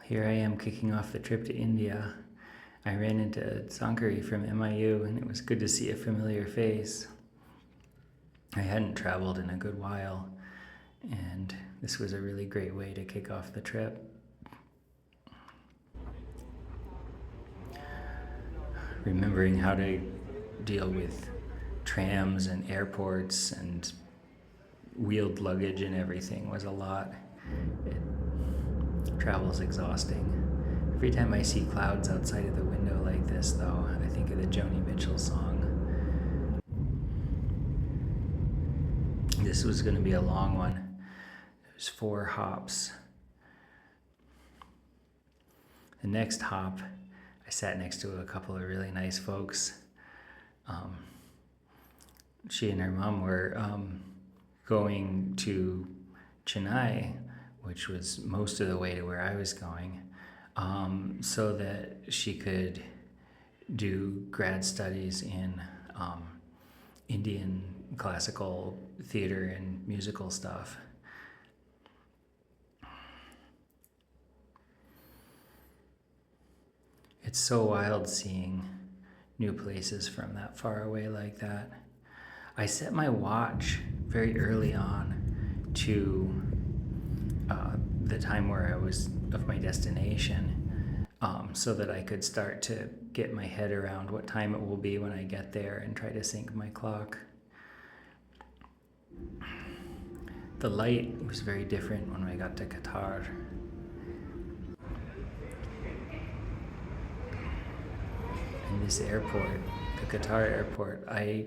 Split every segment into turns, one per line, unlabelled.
Here I am kicking off the trip to India. I ran into Sankari from MIU, and it was good to see a familiar face. I hadn't traveled in a good while, and this was a really great way to kick off the trip. Remembering how to deal with trams and airports and wheeled luggage and everything was a lot. Travel's exhausting. Every time I see clouds outside of the window like this, though, I think of the Joni Mitchell song. This was going to be a long one. There's 4 hops. The next hop, I sat next to a couple of really nice folks. She and her mom were going to Chennai, which was most of the way to where I was going, so that she could do grad studies in Indian classical theater and musical stuff. It's so wild seeing new places from that far away like that. I set my watch very early on to the time where I was of my destination, so that I could start to get my head around what time it will be when I get there and try to sync my clock. The light was very different when I got to Qatar. In this airport, the Qatar airport, I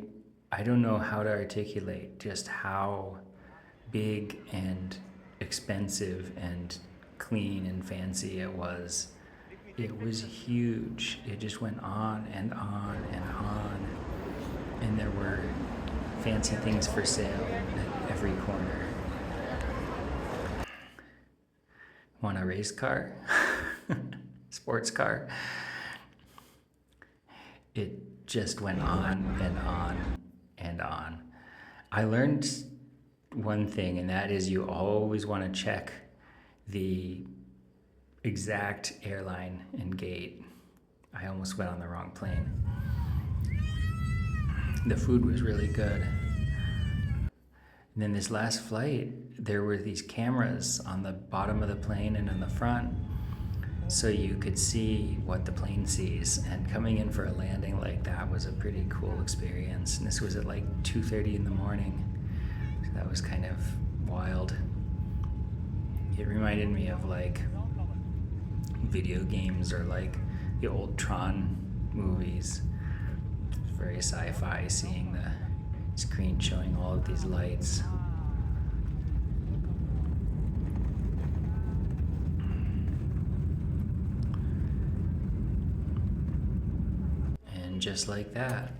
don't know how to articulate just how big and expensive and clean and fancy it was. It was huge. It just went on and on and on. And there were fancy things for sale at every corner. Want a race car? Sports car? It just went on and on and on. I learned one thing, and that is you always want to check the exact airline and gate. I almost went on the wrong plane. The food was really good. And then this last flight, there were these cameras on the bottom of the plane and in the front, so you could see what the plane sees. And coming in for a landing like that was a pretty cool experience. And this was at like 2:30 in the morning. So that was kind of wild. It reminded me of like video games or like the old Tron movies. It's very sci-fi, seeing the screen showing all of these lights. And just like that,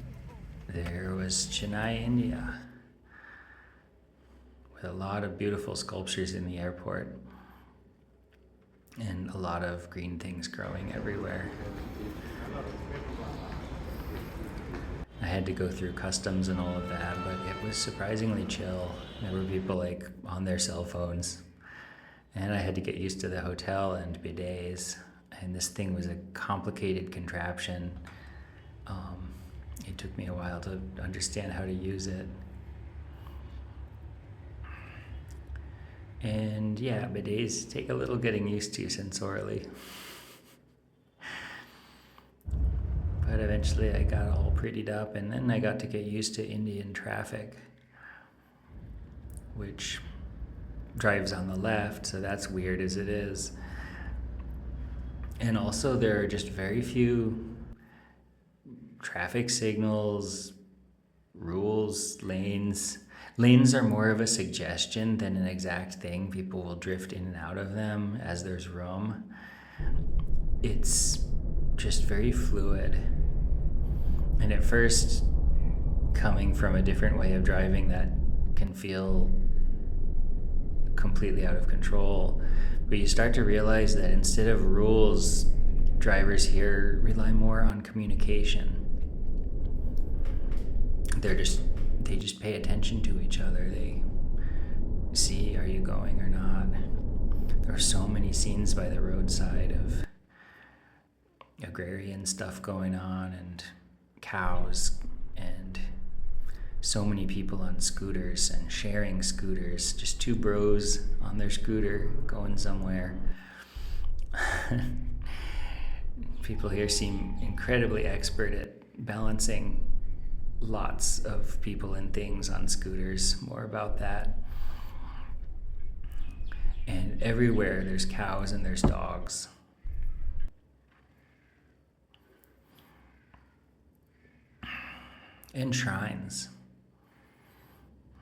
there was Chennai, India, with a lot of beautiful sculptures in the airport and a lot of green things growing everywhere. I had to go through customs and all of that, but it was surprisingly chill. There were people like on their cell phones, and I had to get used to the hotel and bidets, and this thing was a complicated contraption. It took me a while to understand how to use it. And yeah, bidets take a little getting used to sensorily. But eventually I got all prettied up, and then I got to get used to Indian traffic, which drives on the left, so that's weird as it is. And also there are just very few traffic signals, rules, lanes. Lanes are more of a suggestion than an exact thing. People will drift in and out of them as there's room. It's just very fluid. And at first, coming from a different way of driving that can feel completely out of control, but you start to realize that instead of rules, drivers here rely more on communication. They just pay attention to each other. They see, are you going or not? There were so many scenes by the roadside of agrarian stuff going on and cows and so many people on scooters and sharing scooters, just two bros on their scooter going somewhere. People here seem incredibly expert at balancing lots of people and things on scooters. More about that. And everywhere there's cows and there's dogs. And shrines.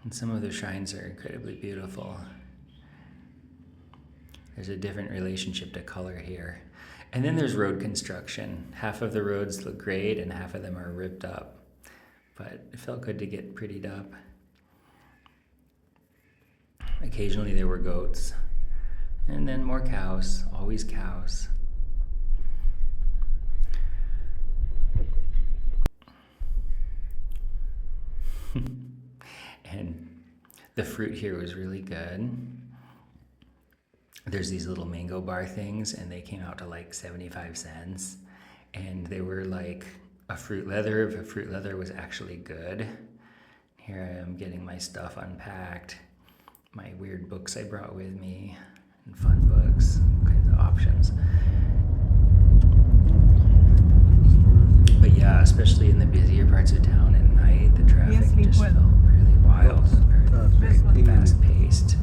And some of the shrines are incredibly beautiful. There's a different relationship to color here. And then there's road construction. Half of the roads look great and half of them are ripped up. But it felt good to get prettied up. Occasionally there were goats. And then more cows, always cows. And the fruit here was really good. There's these little mango bar things, and they came out to like 75 cents. And they were like a fruit leather, if a fruit leather was actually good. Here I am getting my stuff unpacked, my weird books I brought with me, and fun books, all kinds of options. But yeah, especially in the busier parts of town at night, the traffic just felt really wild, very fast-paced.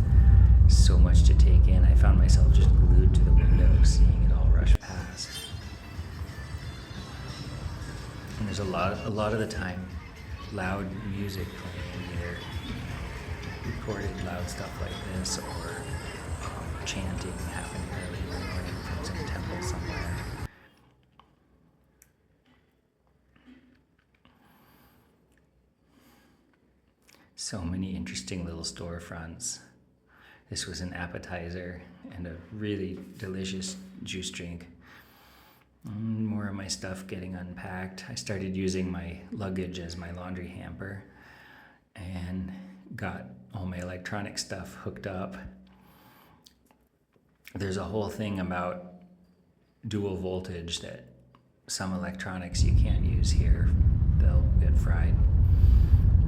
So much to take in. I found myself just glued to the window, seeing it all rush past. And there's a lot of the time, loud music playing, either recorded loud stuff like this or chanting happening early in the morning from some temple somewhere. So many interesting little storefronts. This was an appetizer and a really delicious juice drink. More of my stuff getting unpacked. I started using my luggage as my laundry hamper and got all my electronic stuff hooked up. There's a whole thing about dual voltage that some electronics you can't use here. They'll get fried.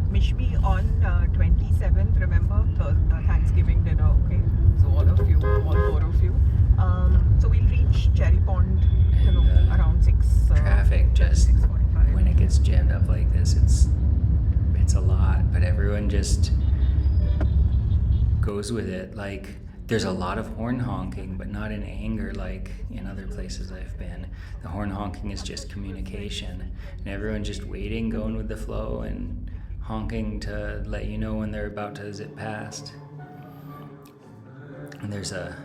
Mishmi on 27th, remember the Thanksgiving dinner, okay? So all four of you. So we'll reach Cherry Pond, around 6.
Traffic just
6:45.
when it gets jammed up like this, it's a lot, but everyone just goes with it. Like there's a lot of horn honking, but not in anger like in other places I've been. The horn honking is just communication, and everyone's just waiting, going with the flow, and honking to let you know when they're about to zip past. And there's a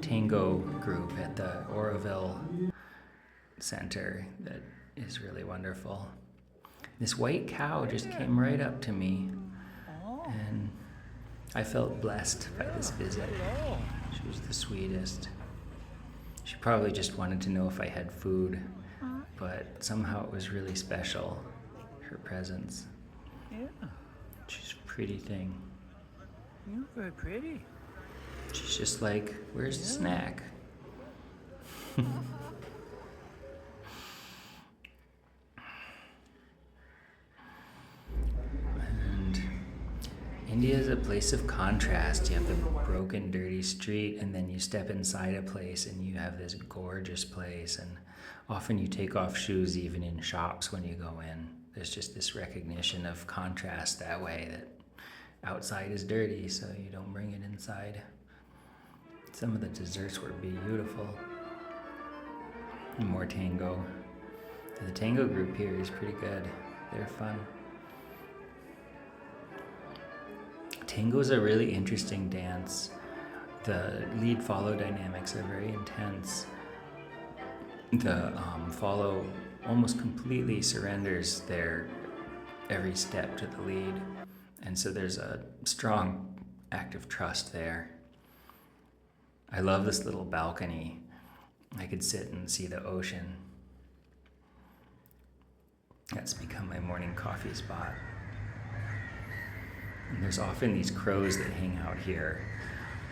tango group at the Oroville Center that is really wonderful. This white cow just came right up to me, and I felt blessed by this visit. She was the sweetest. She probably just wanted to know if I had food, but somehow it was really special, her presence.
Yeah,
She's a pretty thing.
you're very pretty.
She's just like, where's the snack? And India is a place of contrast. You have the broken, dirty street, and then you step inside a place and you have this gorgeous place. And often you take off shoes even in shops when you go in. There's just this recognition of contrast that way, that outside is dirty, so you don't bring it inside. Some of the desserts were beautiful. And more tango. The tango group here is pretty good. They're fun. Tango is a really interesting dance. The lead-follow dynamics are very intense. The follow almost completely surrenders their every step to the lead. And so there's a strong act of trust there. I love this little balcony. I could sit and see the ocean. That's become my morning coffee spot. And there's often these crows that hang out here.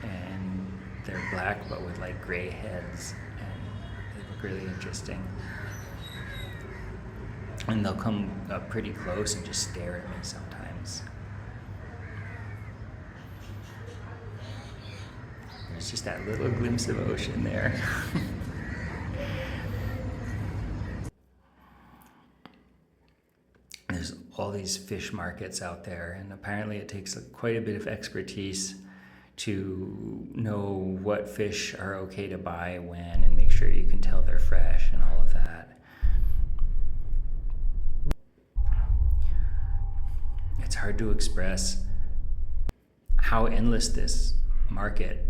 And they're black but with like gray heads, and they look really interesting. And they'll come up pretty close and just stare at me sometimes. There's just that little glimpse of ocean there. There's all these fish markets out there, and apparently it takes quite a bit of expertise to know what fish are okay to buy when, and make sure you can tell they're fresh and all of that. It's hard to express how endless this market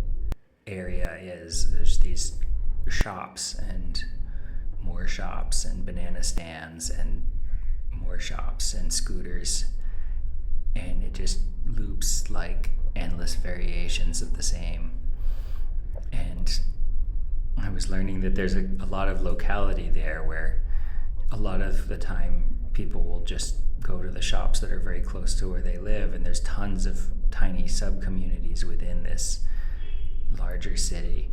area is. There's these shops and more shops and banana stands and more shops and scooters, and it just loops like endless variations of the same. And I was learning that there's a lot of locality there where a lot of the time people will just go to the shops that are very close to where they live, and there's tons of tiny sub-communities within this larger city.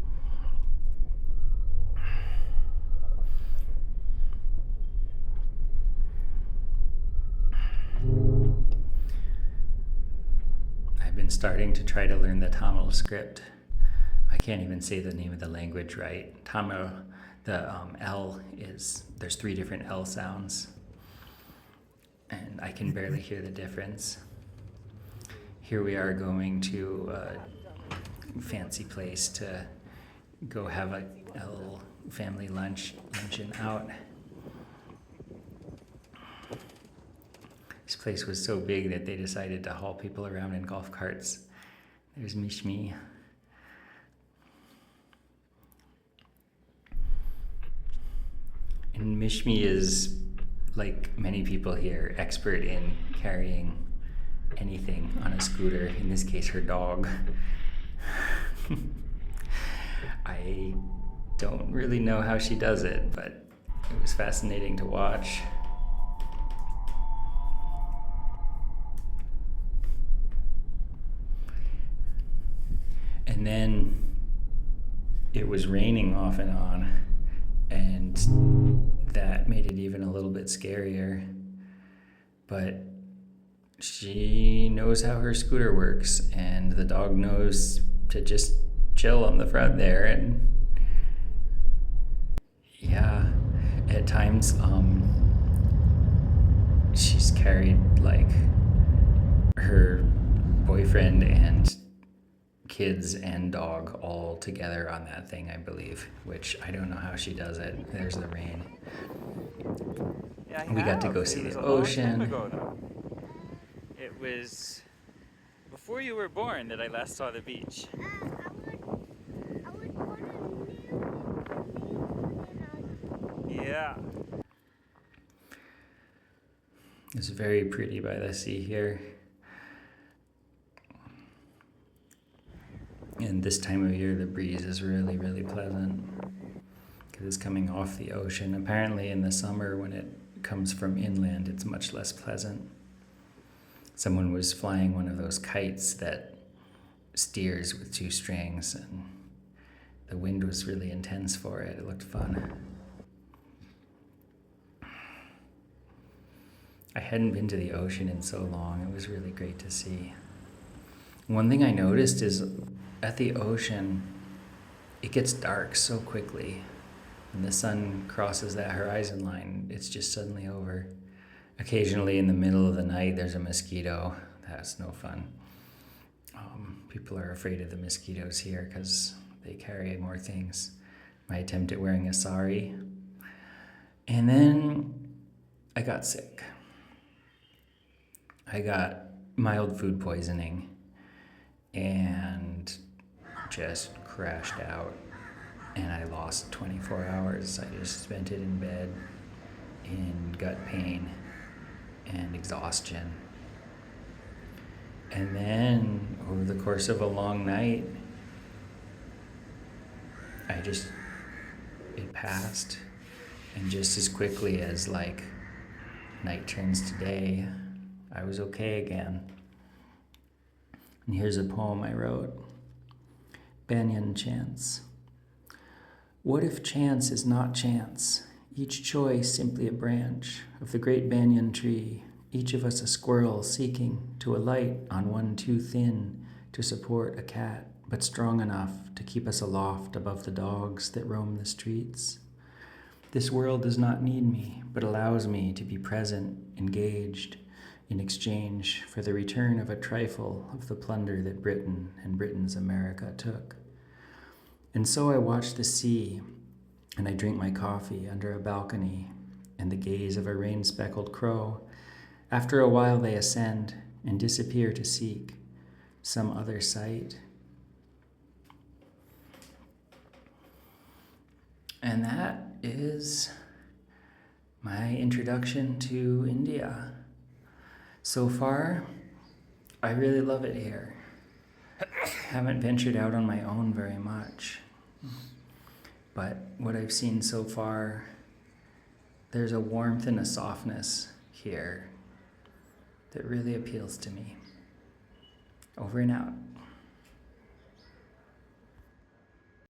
I've been starting to try to learn the Tamil script. I can't even say the name of the language right. Tamil, the L is, there's 3 different L sounds, and I can barely hear the difference. Here we are going to a fancy place to go have a little family luncheon out. This place was so big that they decided to haul people around in golf carts. There's Mishmi. And Mishmi is, like many people here, expert in carrying anything on a scooter, in this case her dog. I don't really know how she does it, but it was fascinating to watch. And then it was raining off and on, and that made it even a little bit scarier. But she knows how her scooter works, and the dog knows to just chill on the front there. And yeah, at times she's carried like her boyfriend and kids and dog all together on that thing, I believe, which I don't know how she does it. There's the rain.
Yeah,
We got to go see the ocean.
It was before you were born that I last saw the beach. Yeah.
It's very pretty by the sea here. And this time of year, the breeze is really, really pleasant because it's coming off the ocean. Apparently in the summer, when it comes from inland, it's much less pleasant. Someone was flying one of those kites that steers with 2 strings, and the wind was really intense for it. It looked fun. I hadn't been to the ocean in so long. It was really great to see. One thing I noticed is at the ocean, it gets dark so quickly. When the sun crosses that horizon line, it's just suddenly over. Occasionally in the middle of the night, there's a mosquito. That's no fun. People are afraid of the mosquitoes here because they carry more things. My attempt at wearing a sari. And then I got sick. I got mild food poisoning and just crashed out, and I lost 24 hours. I just spent it in bed in gut pain and exhaustion. And then over the course of a long night, it passed, and just as quickly as like night turns to day, I was okay again. And here's a poem I wrote. Banyan chants. What if chance is not chance? Each choice simply a branch of the great banyan tree, each of us a squirrel seeking to alight on one too thin to support a cat, but strong enough to keep us aloft above the dogs that roam the streets. This world does not need me, but allows me to be present, engaged, in exchange for the return of a trifle of the plunder that Britain and Britain's America took. And so I watch the sea, and I drink my coffee under a balcony and the gaze of a rain-speckled crow. After a while they ascend and disappear to seek some other sight. And that is my introduction to India. So far, I really love it here. Haven't ventured out on my own very much. But what I've seen so far, there's a warmth and a softness here that really appeals to me. Over and out.